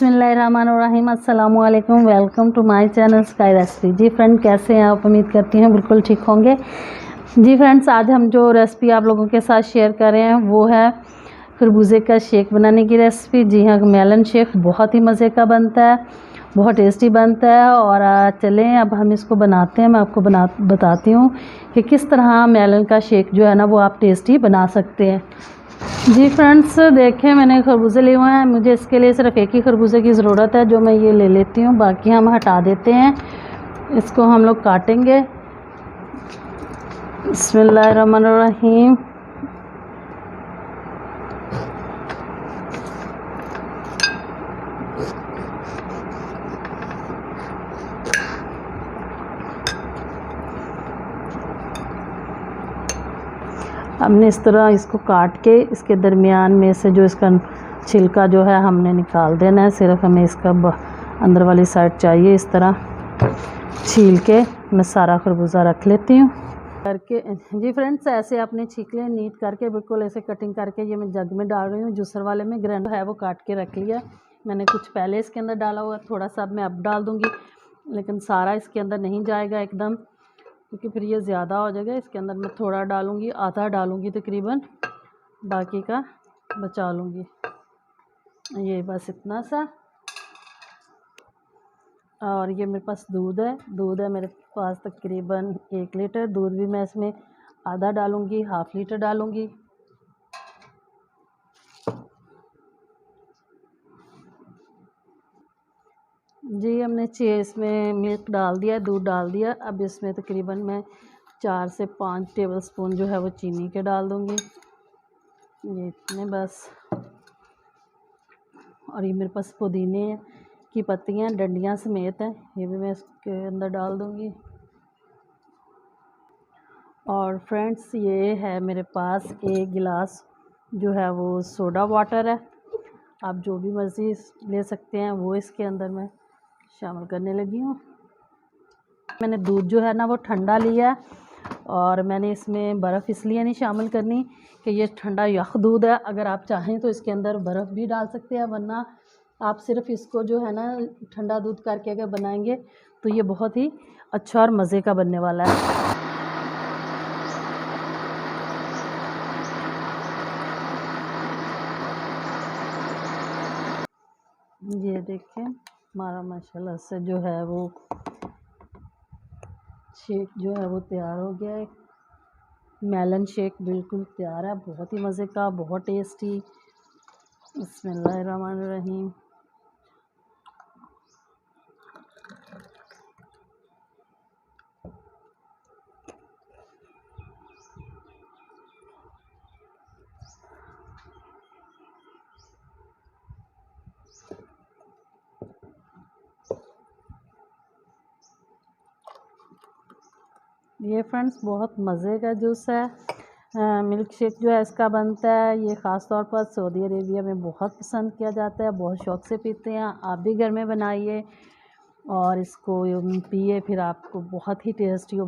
बिस्मिल्लाहिर्रहमानिर्रहीम, अस्सलामु अलैकुम। Welcome to my channel sky recipe. जी फ्रेंड, कैसे हैं आप? उम्मीद करती हैं बिल्कुल ठीक होंगे। जी फ्रेंड्स, आज हम जो रेसिपी आप लोगों के साथ शेयर कर रहे हैं वो है खरबूजे का शेक बनाने की रेसिपी। जी हाँ, मेलन शेक बहुत ही मज़े का बनता है, बहुत टेस्टी बनता है। और चलें अब हम इसको बनाते हैं। मैं आपको बताती हूँ कि किस तरह मेलन का शेक जो है ना वो आप टेस्टी बना सकते हैं। जी फ्रेंड्स, देखें मैंने खरबूजे लिए हुए हैं। मुझे इसके लिए सिर्फ एक ही खरबूजे की ज़रूरत है, जो मैं ये ले लेती हूँ। बाकी हम हटा देते हैं। इसको हम लोग काटेंगे। बिस्मिल्लाहिर्रहमानिर्रहीम। हमने इस तरह इसको काट के इसके दरमियान में से जो इसका छिलका जो है हमने निकाल देना है। सिर्फ हमें इसका अंदर वाली साइड चाहिए। इस तरह छील के मैं सारा खरबूजा रख लेती हूँ करके। जी फ्रेंड्स, ऐसे आपने छील लें नीट करके, बिल्कुल ऐसे कटिंग करके। ये मैं जग में डाल रही हूँ, जूसर वाले में। ग्राइंडर है वो काट के रख लिया मैंने। कुछ पहले इसके अंदर डाला हुआ, थोड़ा सा मैं अब डाल दूँगी, लेकिन सारा इसके अंदर नहीं जाएगा एकदम, क्योंकि फिर ये ज़्यादा हो जाएगा। इसके अंदर मैं थोड़ा डालूँगी, आधा डालूँगी तकरीबन, बाकी का बचा लूँगी। ये बस इतना सा। और ये मेरे पास दूध है मेरे पास तकरीबन 1 लीटर। दूध भी मैं इसमें आधा डालूँगी, हाफ़ लीटर डालूँगी। जी, हमने इसमें मिल्क डाल दिया, दूध डाल दिया। अब इसमें तकरीबन मैं 4 से 5 टेबलस्पून जो है वो चीनी के डाल दूँगी। ये इतने बस। और ये मेरे पास पुदीने की पत्तियाँ डंडियाँ समेत हैं, ये भी मैं इसके अंदर डाल दूँगी। और फ्रेंड्स, ये है मेरे पास 1 गिलास जो है वो सोडा वाटर है। आप जो भी मर्ज़ी ले सकते हैं वो इसके अंदर मैं शामिल करने लगी हूँ। मैंने दूध जो है ना वो ठंडा लिया है, और मैंने इसमें बर्फ़ इसलिए नहीं शामिल करनी कि ये ठंडा यख दूध है। अगर आप चाहें तो इसके अंदर बर्फ़ भी डाल सकते हैं, वरना आप सिर्फ इसको जो है ना ठंडा दूध करके अगर बनाएंगे तो ये बहुत ही अच्छा और मज़े का बनने वाला है। ये देखें, हमारा माशाल्लाह से जो है वो शेक जो है वो तैयार हो गया है। मेलन शेक बिल्कुल तैयार है, बहुत ही मज़े का, बहुत टेस्टी। बिस्मिल्लाहिर्रहमानिर्रहीम। ये फ्रेंड्स बहुत मज़े का जूस है। मिल्क शेक जो है इसका बनता है, ये ख़ास तौर पर सऊदी अरेबिया में बहुत पसंद किया जाता है, बहुत शौक़ से पीते हैं। आप भी घर में बनाइए और इसको पिए, फिर आपको बहुत ही टेस्टी